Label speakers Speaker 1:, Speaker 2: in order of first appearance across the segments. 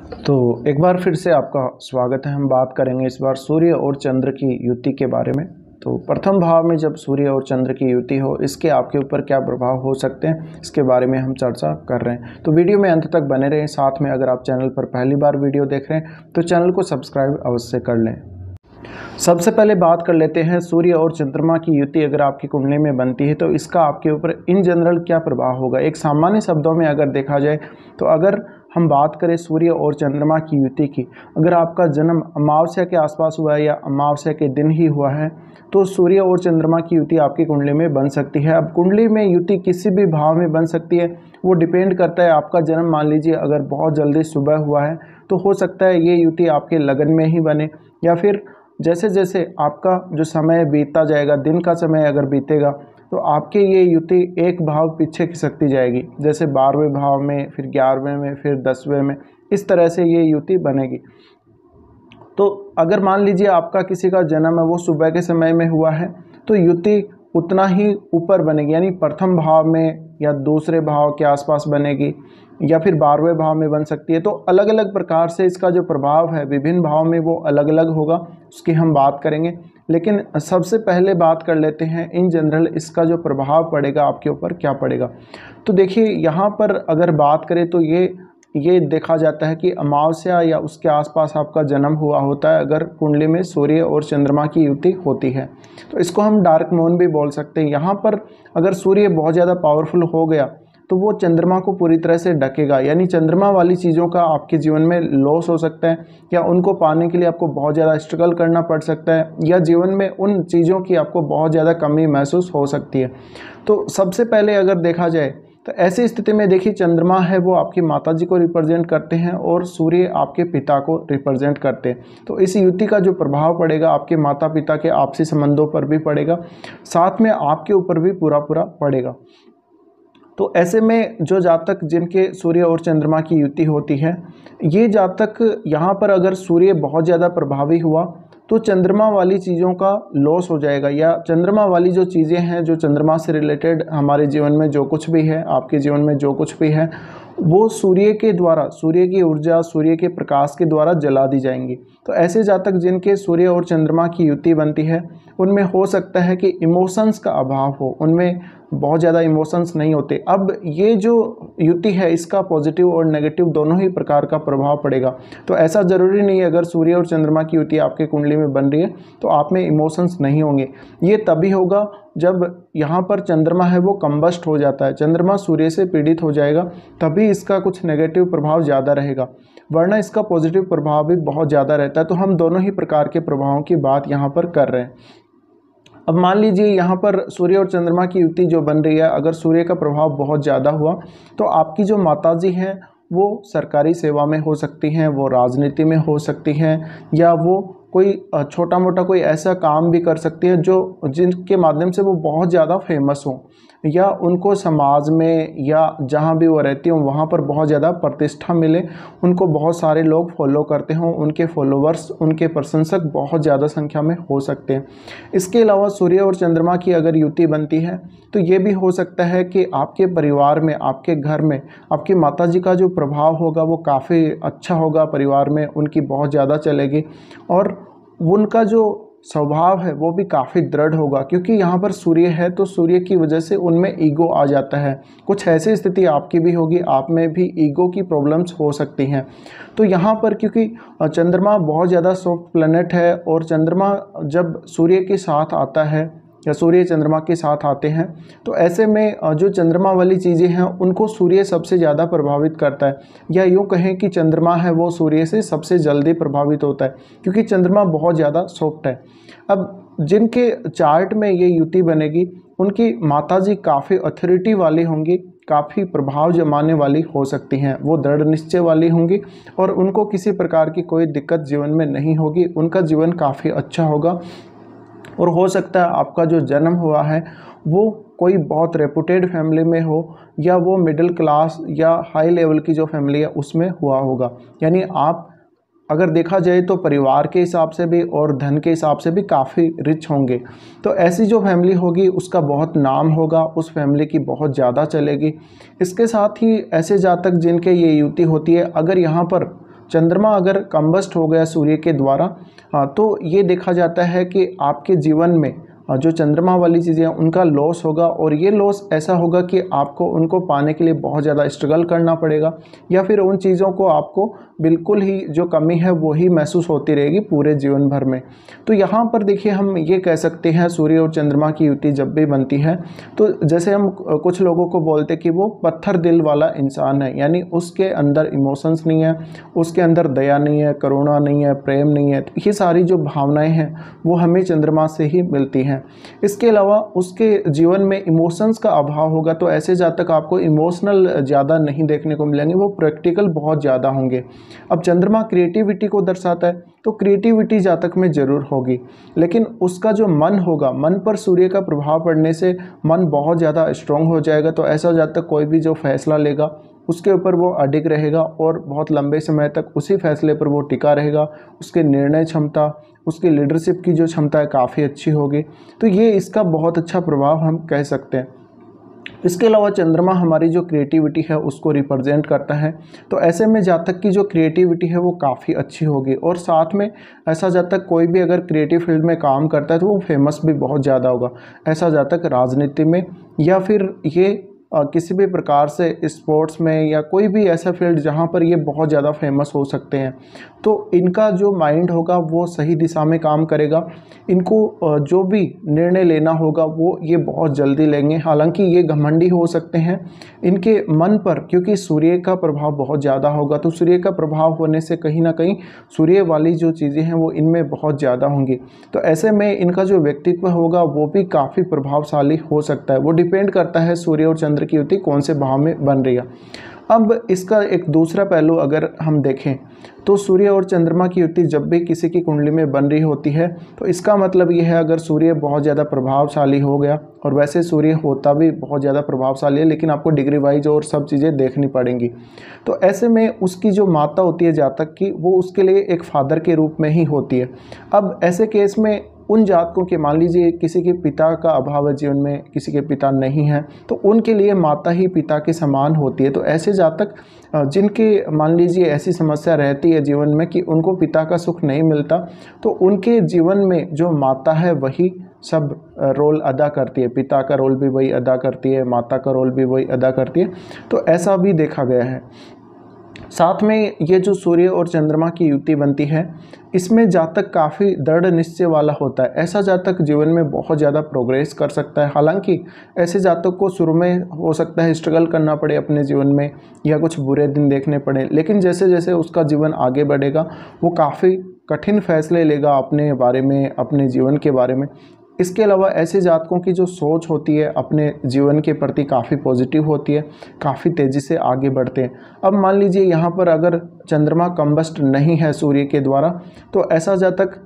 Speaker 1: तो एक बार फिर से आपका स्वागत है। हम बात करेंगे इस बार सूर्य और चंद्र की युति के बारे में। तो प्रथम भाव में जब सूर्य और चंद्र की युति हो, इसके आपके ऊपर क्या प्रभाव हो सकते हैं, इसके बारे में हम चर्चा कर रहे हैं। तो वीडियो में अंत तक बने रहें। साथ में अगर आप चैनल पर पहली बार वीडियो देख रहे हैं तो चैनल को सब्सक्राइब अवश्य कर लें। सबसे पहले बात कर लेते हैं सूर्य और चंद्रमा की युति अगर आपकी कुंडली में बनती है तो इसका आपके ऊपर इन जनरल क्या प्रभाव होगा। एक सामान्य शब्दों में अगर देखा जाए तो अगर हम बात करें सूर्य और चंद्रमा की युति की, अगर आपका जन्म अमावस्या के आसपास हुआ है या अमावस्या के दिन ही हुआ है तो सूर्य और चंद्रमा की युति आपकी कुंडली में बन सकती है। अब कुंडली में युति किसी भी भाव में बन सकती है, वो डिपेंड करता है आपका जन्म मान लीजिए अगर बहुत जल्दी सुबह हुआ है तो हो सकता है ये युति आपके लगन में ही बने, या फिर जैसे जैसे आपका जो समय बीतता जाएगा, दिन का समय अगर बीतेगा तो आपके ये युति एक भाव पीछे खिसकती जाएगी, जैसे 12वें भाव में, फिर 11वें में, फिर 10वें में, इस तरह से ये युति बनेगी। तो अगर मान लीजिए आपका किसी का जन्म है वो सुबह के समय में हुआ है तो युति उतना ही ऊपर बनेगी, यानी प्रथम भाव में या दूसरे भाव के आसपास बनेगी या फिर 12वें भाव में बन सकती है। तो अलग अलग प्रकार से इसका जो प्रभाव है विभिन्न भाव में वो अलग अलग होगा, उसकी हम बात करेंगे। लेकिन सबसे पहले बात कर लेते हैं इन जनरल इसका जो प्रभाव पड़ेगा आपके ऊपर क्या पड़ेगा। तो देखिए यहाँ पर अगर बात करें तो ये देखा जाता है कि अमावस्या या उसके आसपास आपका जन्म हुआ होता है अगर कुंडली में सूर्य और चंद्रमा की युति होती है, तो इसको हम डार्क मून भी बोल सकते हैं। यहाँ पर अगर सूर्य बहुत ज़्यादा पावरफुल हो गया तो वो चंद्रमा को पूरी तरह से ढकेगा, यानी चंद्रमा वाली चीज़ों का आपके जीवन में लॉस हो सकता है, या उनको पाने के लिए आपको बहुत ज़्यादा स्ट्रगल करना पड़ सकता है, या जीवन में उन चीज़ों की आपको बहुत ज़्यादा कमी महसूस हो सकती है। तो सबसे पहले अगर देखा जाए तो ऐसी स्थिति में देखिए चंद्रमा है वो आपकी माता जी को रिप्रेजेंट करते हैं और सूर्य आपके पिता को रिप्रेजेंट करते हैं। तो इस युति का जो प्रभाव पड़ेगा आपके माता पिता के आपसी संबंधों पर भी पड़ेगा, साथ में आपके ऊपर भी पूरा पड़ेगा। तो ऐसे में जो जातक जिनके सूर्य और चंद्रमा की युति होती है, ये जातक यहाँ पर अगर सूर्य बहुत ज़्यादा प्रभावी हुआ तो चंद्रमा वाली चीज़ों का लॉस हो जाएगा, या चंद्रमा वाली जो चीज़ें हैं जो चंद्रमा से रिलेटेड हमारे जीवन में जो कुछ भी है, आपके जीवन में जो कुछ भी है, वो सूर्य के द्वारा, सूर्य की ऊर्जा, सूर्य के प्रकाश के द्वारा जला दी जाएंगी। तो ऐसे जातक जिनके सूर्य और चंद्रमा की युति बनती है उनमें हो सकता है कि इमोशंस का अभाव हो, उनमें बहुत ज़्यादा इमोशंस नहीं होते। अब ये जो युति है इसका पॉजिटिव और नेगेटिव दोनों ही प्रकार का प्रभाव पड़ेगा। तो ऐसा ज़रूरी नहीं है अगर सूर्य और चंद्रमा की युति आपके कुंडली में बन रही है तो आप में इमोशंस नहीं होंगे। ये तभी होगा जब यहाँ पर चंद्रमा है वो कंबस्ट हो जाता है, चंद्रमा सूर्य से पीड़ित हो जाएगा, तभी इसका कुछ नेगेटिव प्रभाव ज़्यादा रहेगा, वरना इसका पॉजिटिव प्रभाव भी बहुत ज़्यादा रहता है। तो हम दोनों ही प्रकार के प्रभावों की बात यहाँ पर कर रहे हैं। अब मान लीजिए यहाँ पर सूर्य और चंद्रमा की युति जो बन रही है, अगर सूर्य का प्रभाव बहुत ज़्यादा हुआ तो आपकी जो माताजी हैं वो सरकारी सेवा में हो सकती हैं, वो राजनीति में हो सकती हैं, या वो कोई छोटा मोटा कोई ऐसा काम भी कर सकती है जो जिनके माध्यम से वो बहुत ज़्यादा फेमस हो, या उनको समाज में या जहाँ भी वो रहती हों वहाँ पर बहुत ज़्यादा प्रतिष्ठा मिले, उनको बहुत सारे लोग फॉलो करते हों, उनके फॉलोवर्स, उनके प्रशंसक बहुत ज़्यादा संख्या में हो सकते हैं। इसके अलावा सूर्य और चंद्रमा की अगर युति बनती है तो ये भी हो सकता है कि आपके परिवार में, आपके घर में आपकी माताजी का जो प्रभाव होगा वो काफ़ी अच्छा होगा, परिवार में उनकी बहुत ज़्यादा चलेगी और उनका जो स्वभाव है वो भी काफ़ी दृढ़ होगा, क्योंकि यहाँ पर सूर्य है तो सूर्य की वजह से उनमें ईगो आ जाता है। कुछ ऐसी स्थिति आपकी भी होगी, आप में भी ईगो की प्रॉब्लम्स हो सकती हैं। तो यहाँ पर क्योंकि चंद्रमा बहुत ज़्यादा सॉफ्ट प्लैनेट है और चंद्रमा जब सूर्य के साथ आता है या सूर्य चंद्रमा के साथ आते हैं तो ऐसे में जो चंद्रमा वाली चीज़ें हैं उनको सूर्य सबसे ज़्यादा प्रभावित करता है, या यूँ कहें कि चंद्रमा है वो सूर्य से सबसे जल्दी प्रभावित होता है क्योंकि चंद्रमा बहुत ज़्यादा सॉफ्ट है। अब जिनके चार्ट में ये युति बनेगी उनकी माताजी काफ़ी अथॉरिटी वाली होंगी, काफ़ी प्रभाव जमाने वाली हो सकती हैं, वो दृढ़ निश्चय वाली होंगी और उनको किसी प्रकार की कोई दिक्कत जीवन में नहीं होगी, उनका जीवन काफ़ी अच्छा होगा। और हो सकता है आपका जो जन्म हुआ है वो कोई बहुत रेपुटेड फैमिली में हो, या वो मिडिल क्लास या हाई लेवल की जो फैमिली है उसमें हुआ होगा, यानी आप अगर देखा जाए तो परिवार के हिसाब से भी और धन के हिसाब से भी काफ़ी रिच होंगे। तो ऐसी जो फैमिली होगी उसका बहुत नाम होगा, उस फैमिली की बहुत ज़्यादा चलेगी। इसके साथ ही ऐसे जातक जिनके ये युति होती है, अगर यहाँ पर चंद्रमा अगर कंबस्ट हो गया सूर्य के द्वारा तो ये देखा जाता है कि आपके जीवन में जो चंद्रमा वाली चीज़ें हैं उनका लॉस होगा, और ये लॉस ऐसा होगा कि आपको उनको पाने के लिए बहुत ज़्यादा स्ट्रगल करना पड़ेगा, या फिर उन चीज़ों को आपको बिल्कुल ही जो कमी है वो ही महसूस होती रहेगी पूरे जीवन भर में। तो यहाँ पर देखिए हम ये कह सकते हैं सूर्य और चंद्रमा की युति जब भी बनती है तो जैसे हम कुछ लोगों को बोलते कि वो पत्थर दिल वाला इंसान है, यानी उसके अंदर इमोशंस नहीं है, उसके अंदर दया नहीं है, करुणा नहीं है, प्रेम नहीं है। तो ये सारी जो भावनाएं हैं वो हमें चंद्रमा से ही मिलती हैं। इसके अलावा उसके जीवन में इमोशंस का अभाव होगा, तो ऐसे जातक आपको इमोशनल ज़्यादा नहीं देखने को मिलेंगे, वो प्रैक्टिकल बहुत ज़्यादा होंगे। अब चंद्रमा क्रिएटिविटी को दर्शाता है, तो क्रिएटिविटी जातक में ज़रूर होगी, लेकिन उसका जो मन होगा, मन पर सूर्य का प्रभाव पड़ने से मन बहुत ज़्यादा स्ट्रॉन्ग हो जाएगा। तो ऐसा जातक कोई भी जो फैसला लेगा उसके ऊपर वो अडिग रहेगा और बहुत लंबे समय तक उसी फैसले पर वो टिका रहेगा। उसके निर्णय क्षमता, उसकी लीडरशिप की जो क्षमता है काफ़ी अच्छी होगी। तो ये इसका बहुत अच्छा प्रभाव हम कह सकते हैं। इसके अलावा चंद्रमा हमारी जो क्रिएटिविटी है उसको रिप्रेजेंट करता है, तो ऐसे में जातक की जो क्रिएटिविटी है वो काफ़ी अच्छी होगी। और साथ में ऐसा जातक कोई भी अगर क्रिएटिव फील्ड में काम करता है तो वो फेमस भी बहुत ज़्यादा होगा। ऐसा जातक राजनीति में या फिर ये किसी भी प्रकार से स्पोर्ट्स में या कोई भी ऐसा फील्ड जहाँ पर ये बहुत ज़्यादा फेमस हो सकते हैं, तो इनका जो माइंड होगा वो सही दिशा में काम करेगा। इनको जो भी निर्णय लेना होगा वो ये बहुत जल्दी लेंगे। हालांकि ये घमंडी हो सकते हैं इनके मन पर, क्योंकि सूर्य का प्रभाव बहुत ज़्यादा होगा। तो सूर्य का प्रभाव होने से कहीं ना कहीं सूर्य वाली जो चीज़ें हैं वो इनमें बहुत ज़्यादा होंगी। तो ऐसे में इनका जो व्यक्तित्व होगा वो भी काफ़ी प्रभावशाली हो सकता है। वो डिपेंड करता है सूर्य और चंद्र की युति कौन से भाव में बन रही है। अब इसका एक दूसरा पहलू अगर हम देखें तो सूर्य और चंद्रमा की युति जब भी किसी की कुंडली में बन रही होती है तो इसका मतलब ये है अगर सूर्य बहुत ज़्यादा प्रभावशाली हो गया, और वैसे सूर्य होता भी बहुत ज़्यादा प्रभावशाली है लेकिन आपको डिग्री वाइज और सब चीज़ें देखनी पड़ेंगी। तो ऐसे में उसकी जो माता होती है जातक की, वो उसके लिए एक फादर के रूप में ही होती है। अब ऐसे केस में उन जातकों के, मान लीजिए किसी के पिता का अभाव है जीवन में, किसी के पिता नहीं है, तो उनके लिए माता ही पिता के समान होती है। तो ऐसे जातक जिनके मान लीजिए ऐसी समस्या रहती है जीवन में कि उनको पिता का सुख नहीं मिलता, तो उनके जीवन में जो माता है वही सब रोल अदा करती है। पिता का रोल भी वही अदा करती है, माता का रोल भी वही अदा करती है। तो ऐसा भी देखा गया है। साथ में ये जो सूर्य और चंद्रमा की युति बनती है इसमें जातक काफ़ी दृढ़ निश्चय वाला होता है। ऐसा जातक जीवन में बहुत ज़्यादा प्रोग्रेस कर सकता है। हालांकि ऐसे जातक को शुरू में हो सकता है स्ट्रगल करना पड़े अपने जीवन में या कुछ बुरे दिन देखने पड़े, लेकिन जैसे जैसे उसका जीवन आगे बढ़ेगा वो काफ़ी कठिन फैसले लेगा अपने बारे में, अपने जीवन के बारे में। इसके अलावा ऐसे जातकों की जो सोच होती है अपने जीवन के प्रति काफ़ी पॉजिटिव होती है, काफ़ी तेज़ी से आगे बढ़ते हैं। अब मान लीजिए यहाँ पर अगर चंद्रमा कंबस्ट नहीं है सूर्य के द्वारा, तो ऐसा जातक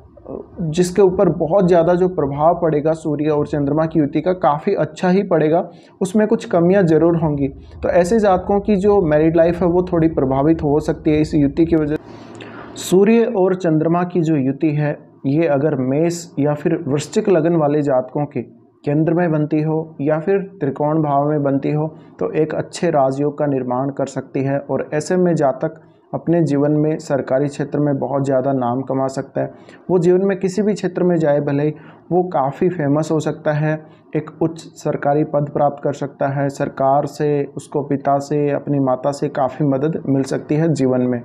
Speaker 1: जिसके ऊपर बहुत ज़्यादा जो प्रभाव पड़ेगा सूर्य और चंद्रमा की युति का काफ़ी अच्छा ही पड़ेगा, उसमें कुछ कमियां ज़रूर होंगी। तो ऐसे जातकों की जो मैरिड लाइफ है वो थोड़ी प्रभावित हो सकती है इस युति की वजह से। सूर्य और चंद्रमा की जो युति है ये अगर मेष या फिर वृश्चिक लगन वाले जातकों के केंद्र में बनती हो या फिर त्रिकोण भाव में बनती हो तो एक अच्छे राजयोग का निर्माण कर सकती है, और ऐसे में जातक अपने जीवन में सरकारी क्षेत्र में बहुत ज़्यादा नाम कमा सकता है। वो जीवन में किसी भी क्षेत्र में जाए भले ही वो काफ़ी फेमस हो सकता है, एक उच्च सरकारी पद प्राप्त कर सकता है, सरकार से, उसको पिता से, अपनी माता से काफ़ी मदद मिल सकती है जीवन में।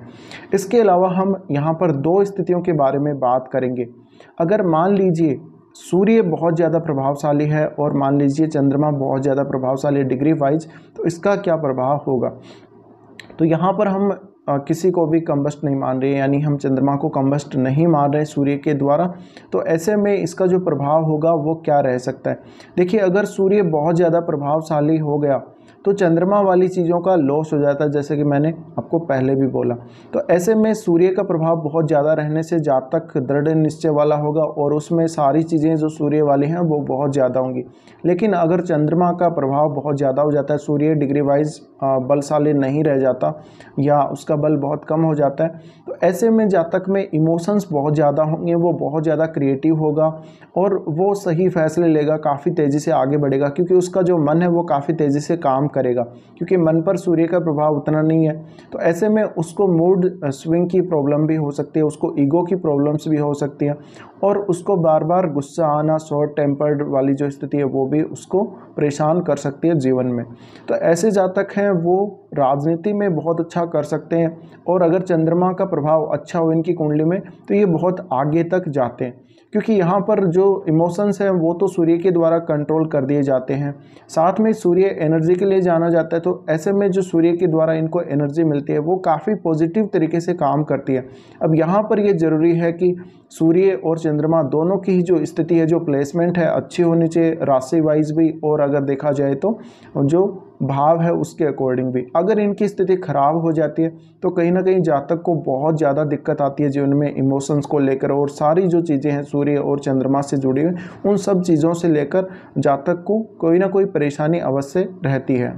Speaker 1: इसके अलावा हम यहाँ पर दो स्थितियों के बारे में बात करेंगे। अगर मान लीजिए सूर्य बहुत ज़्यादा प्रभावशाली है और मान लीजिए चंद्रमा बहुत ज़्यादा प्रभावशाली है डिग्री वाइज, तो इसका क्या प्रभाव होगा। तो यहाँ पर हम किसी को भी कंबस्ट नहीं मान रहे, यानी हम चंद्रमा को कंबस्ट नहीं मान रहे सूर्य के द्वारा, तो ऐसे में इसका जो प्रभाव होगा वो क्या रह सकता है। देखिए अगर सूर्य बहुत ज़्यादा प्रभावशाली हो गया तो चंद्रमा वाली चीज़ों का लॉस हो जाता है, जैसे कि मैंने आपको पहले भी बोला। तो ऐसे में सूर्य का प्रभाव बहुत ज़्यादा रहने से जातक दृढ़ निश्चय वाला होगा और उसमें सारी चीज़ें जो सूर्य वाली हैं वो बहुत ज़्यादा होंगी। लेकिन अगर चंद्रमा का प्रभाव बहुत ज़्यादा हो जाता है, सूर्य डिग्री वाइज बलशाली नहीं रह जाता या उसका बल बहुत कम हो जाता है, तो ऐसे में जातक में इमोशंस बहुत ज़्यादा होंगे, वो बहुत ज़्यादा क्रिएटिव होगा और वो सही फैसले लेगा, काफ़ी तेज़ी से आगे बढ़ेगा, क्योंकि उसका जो मन है वो काफ़ी तेज़ी से काम करेगा, क्योंकि मन पर सूर्य का प्रभाव उतना नहीं है। तो ऐसे में उसको मूड स्विंग की प्रॉब्लम भी हो सकती है, उसको ईगो की प्रॉब्लम्स भी हो सकती है, और उसको बार बार गुस्सा आना, शॉर्ट टेम्पर्ड वाली जो स्थिति है वो भी उसको परेशान कर सकती है जीवन में। तो ऐसे जातक हैं वो राजनीति में बहुत अच्छा कर सकते हैं, और अगर चंद्रमा का प्रभाव अच्छा हो इनकी कुंडली में तो ये बहुत आगे तक जाते हैं, क्योंकि यहाँ पर जो इमोशंस हैं वो तो सूर्य के द्वारा कंट्रोल कर दिए जाते हैं। साथ में सूर्य एनर्जी के लिए जाना जाता है, तो ऐसे में जो सूर्य के द्वारा इनको एनर्जी मिलती है वो काफ़ी पॉजिटिव तरीके से काम करती है। अब यहाँ पर ये ज़रूरी है कि सूर्य और चंद्रमा दोनों की ही जो स्थिति है, जो प्लेसमेंट है, अच्छी होनी चाहिए, राशि वाइज भी, और अगर देखा जाए तो जो भाव है उसके अकॉर्डिंग भी। अगर इनकी स्थिति खराब हो जाती है तो कहीं ना कहीं जातक को बहुत ज़्यादा दिक्कत आती है जीवन में, इमोशंस को लेकर, और सारी जो चीज़ें हैं सूर्य और चंद्रमा से जुड़ी हुई उन सब चीज़ों से लेकर जातक को कोई ना कोई परेशानी अवश्य रहती है।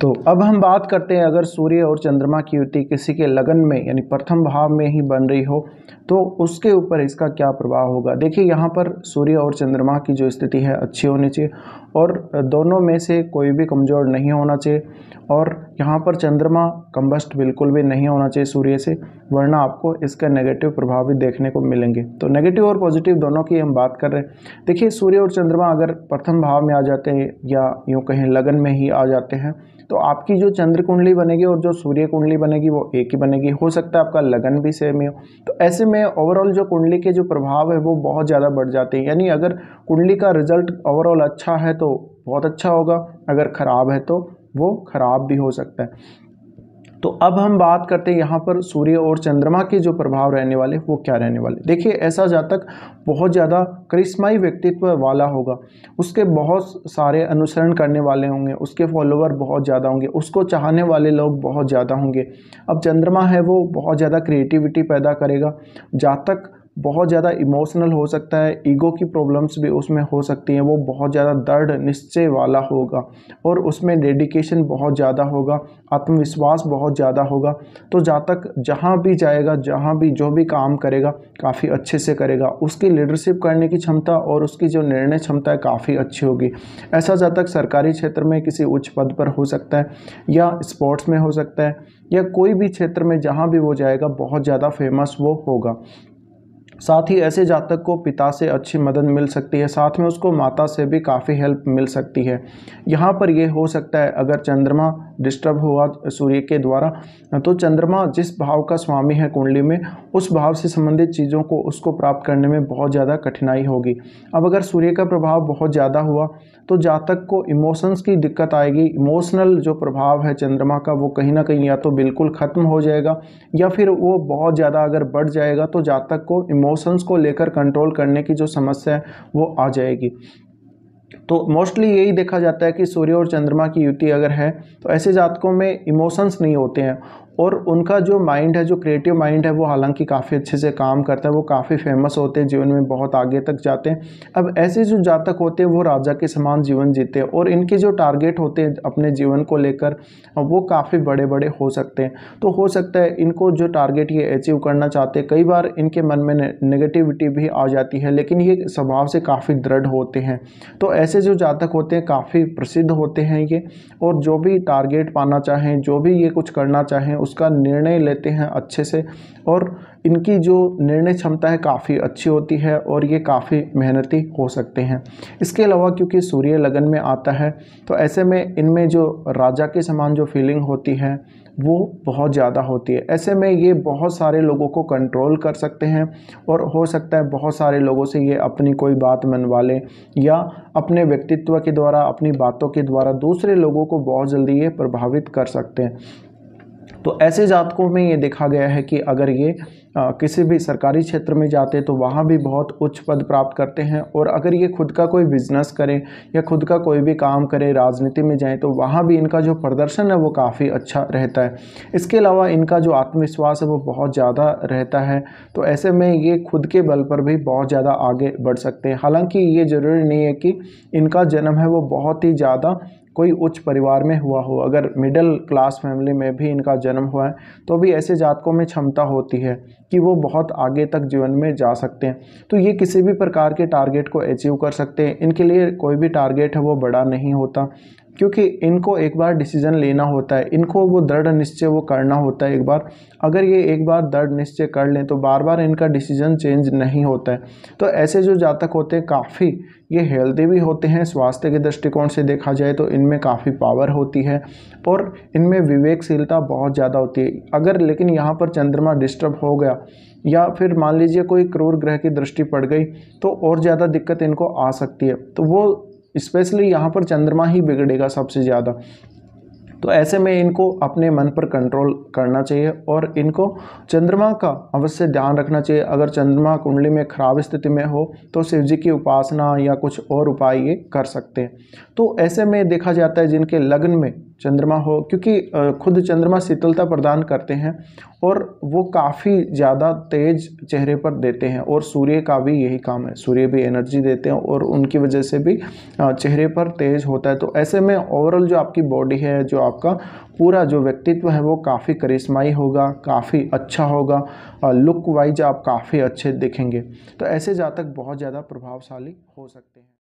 Speaker 1: तो अब हम बात करते हैं, अगर सूर्य और चंद्रमा की युति किसी के लगन में यानी प्रथम भाव में ही बन रही हो तो उसके ऊपर इसका क्या प्रभाव होगा। देखिए यहाँ पर सूर्य और चंद्रमा की जो स्थिति है अच्छी होनी चाहिए, और दोनों में से कोई भी कमज़ोर नहीं होना चाहिए, और यहाँ पर चंद्रमा कंबस्ट बिल्कुल भी नहीं होना चाहिए सूर्य से, वरना आपको इसका नेगेटिव प्रभाव भी देखने को मिलेंगे। तो नेगेटिव और पॉजिटिव दोनों की हम बात कर रहे हैं। देखिए सूर्य और चंद्रमा अगर प्रथम भाव में आ जाते हैं या यूँ कहें लगन में ही आ जाते हैं तो आपकी जो चंद्र कुंडली बनेगी और जो सूर्य कुंडली बनेगी वो एक ही बनेगी। हो सकता है आपका लगन भी सेम ही हो। तो ऐसे में ओवरऑल जो कुंडली के जो प्रभाव है वो बहुत ज़्यादा बढ़ जाते हैं, यानी अगर कुंडली का रिजल्ट ओवरऑल अच्छा है तो बहुत अच्छा होगा, अगर ख़राब है तो वो ख़राब भी हो सकता है। तो अब हम बात करते हैं यहाँ पर सूर्य और चंद्रमा के जो प्रभाव रहने वाले वो क्या रहने वाले। देखिए ऐसा जातक बहुत ज़्यादा करिश्माई व्यक्तित्व वाला होगा, उसके बहुत सारे अनुसरण करने वाले होंगे, उसके फॉलोवर बहुत ज़्यादा होंगे, उसको चाहने वाले लोग बहुत ज़्यादा होंगे। अब चंद्रमा है वो बहुत ज़्यादा क्रिएटिविटी पैदा करेगा, जातक बहुत ज़्यादा इमोशनल हो सकता है, ईगो की प्रॉब्लम्स भी उसमें हो सकती हैं, वो बहुत ज़्यादा दृढ़ निश्चय वाला होगा और उसमें डेडिकेशन बहुत ज़्यादा होगा, आत्मविश्वास बहुत ज़्यादा होगा। तो जातक जहाँ भी जाएगा, जहाँ भी जो भी काम करेगा काफ़ी अच्छे से करेगा, उसकी लीडरशिप करने की क्षमता और उसकी जो निर्णय क्षमता है काफ़ी अच्छी होगी। ऐसा जातक सरकारी क्षेत्र में किसी उच्च पद पर हो सकता है, या स्पोर्ट्स में हो सकता है, या कोई भी क्षेत्र में जहाँ भी वो जाएगा बहुत ज़्यादा फेमस वो होगा। साथ ही ऐसे जातक को पिता से अच्छी मदद मिल सकती है, साथ में उसको माता से भी काफ़ी हेल्प मिल सकती है। यहाँ पर ये हो सकता है अगर चंद्रमा डिस्टर्ब हुआ सूर्य के द्वारा, तो चंद्रमा जिस भाव का स्वामी है कुंडली में, उस भाव से संबंधित चीज़ों को उसको प्राप्त करने में बहुत ज़्यादा कठिनाई होगी। अब अगर सूर्य का प्रभाव बहुत ज़्यादा हुआ तो जातक को इमोशंस की दिक्कत आएगी। इमोशनल जो प्रभाव है चंद्रमा का वो कहीं ना कहीं या तो बिल्कुल ख़त्म हो जाएगा, या फिर वो बहुत ज़्यादा अगर बढ़ जाएगा तो जातक को इमोशंस को लेकर कंट्रोल करने की जो समस्या है वो आ जाएगी। तो मोस्टली यही देखा जाता है कि सूर्य और चंद्रमा की युति अगर है तो ऐसे जातकों में इमोशंस नहीं होते हैं, और उनका जो माइंड है, जो क्रिएटिव माइंड है, वो हालांकि काफ़ी अच्छे से काम करता है, वो काफ़ी फेमस होते हैं, जीवन में बहुत आगे तक जाते हैं। अब ऐसे जो जातक होते हैं वो राजा के समान जीवन जीते हैं, और इनके जो टारगेट होते हैं अपने जीवन को लेकर वो काफ़ी बड़े बड़े हो सकते हैं। तो हो सकता है इनको जो टारगेट ये अचीव करना चाहते हैं, कई बार इनके मन में नेगेटिविटी भी आ जाती है, लेकिन ये स्वभाव से काफ़ी दृढ़ होते हैं। तो ऐसे जो जातक होते हैं काफ़ी प्रसिद्ध होते हैं ये, और जो भी टारगेट पाना चाहें, जो भी ये कुछ करना चाहें उसका निर्णय लेते हैं अच्छे से, और इनकी जो निर्णय क्षमता है काफ़ी अच्छी होती है, और ये काफ़ी मेहनती हो सकते हैं। इसके अलावा क्योंकि सूर्य लगन में आता है तो ऐसे में इनमें जो राजा के समान जो फीलिंग होती है वो बहुत ज़्यादा होती है। ऐसे में ये बहुत सारे लोगों को कंट्रोल कर सकते हैं, और हो सकता है बहुत सारे लोगों से ये अपनी कोई बात मनवा लें, या अपने व्यक्तित्व के द्वारा, अपनी बातों के द्वारा दूसरे लोगों को बहुत जल्दी ये प्रभावित कर सकते हैं। तो ऐसे जातकों में ये देखा गया है कि अगर ये किसी भी सरकारी क्षेत्र में जाते तो वहाँ भी बहुत उच्च पद प्राप्त करते हैं, और अगर ये खुद का कोई बिजनेस करें या खुद का कोई भी काम करें, राजनीति में जाएं, तो वहाँ भी इनका जो प्रदर्शन है वो काफ़ी अच्छा रहता है। इसके अलावा इनका जो आत्मविश्वास है वो बहुत ज़्यादा रहता है, तो ऐसे में ये खुद के बल पर भी बहुत ज़्यादा आगे बढ़ सकते हैं। हालांकि ये ज़रूरी नहीं है कि इनका जन्म है वो बहुत ही ज़्यादा कोई उच्च परिवार में हुआ हो, अगर मिडिल क्लास फैमिली में भी इनका जन्म हुआ है तो भी ऐसे जातकों में क्षमता होती है कि वो बहुत आगे तक जीवन में जा सकते हैं। तो ये किसी भी प्रकार के टारगेट को अचीव कर सकते हैं, इनके लिए कोई भी टारगेट है वो बड़ा नहीं होता। क्योंकि इनको एक बार डिसीजन लेना होता है, इनको वो दृढ़ निश्चय वो करना होता है एक बार। अगर ये एक बार दृढ़ निश्चय कर लें तो बार बार इनका डिसीजन चेंज नहीं होता है। तो ऐसे जो जातक होते हैं काफ़ी ये हेल्दी भी होते हैं, स्वास्थ्य के दृष्टिकोण से देखा जाए तो इनमें काफ़ी पावर होती है और इनमें विवेकशीलता बहुत ज़्यादा होती है। अगर लेकिन यहाँ पर चंद्रमा डिस्टर्ब हो गया या फिर मान लीजिए कोई क्रूर ग्रह की दृष्टि पड़ गई तो और ज़्यादा दिक्कत इनको आ सकती है। तो वो स्पेशली यहाँ पर चंद्रमा ही बिगड़ेगा सबसे ज़्यादा। तो ऐसे में इनको अपने मन पर कंट्रोल करना चाहिए और इनको चंद्रमा का अवश्य ध्यान रखना चाहिए। अगर चंद्रमा कुंडली में खराब स्थिति में हो तो शिव जी की उपासना या कुछ और उपाय ये कर सकते हैं। तो ऐसे में देखा जाता है जिनके लग्न में चंद्रमा हो, क्योंकि खुद चंद्रमा शीतलता प्रदान करते हैं और वो काफ़ी ज़्यादा तेज चेहरे पर देते हैं और सूर्य का भी यही काम है, सूर्य भी एनर्जी देते हैं और उनकी वजह से भी चेहरे पर तेज होता है। तो ऐसे में ओवरऑल जो आपकी बॉडी है, जो आपका पूरा जो व्यक्तित्व है वो काफ़ी करिश्माई होगा, काफ़ी अच्छा होगा, लुक वाइज आप काफ़ी अच्छे दिखेंगे। तो ऐसे जातक बहुत ज़्यादा प्रभावशाली हो सकते हैं।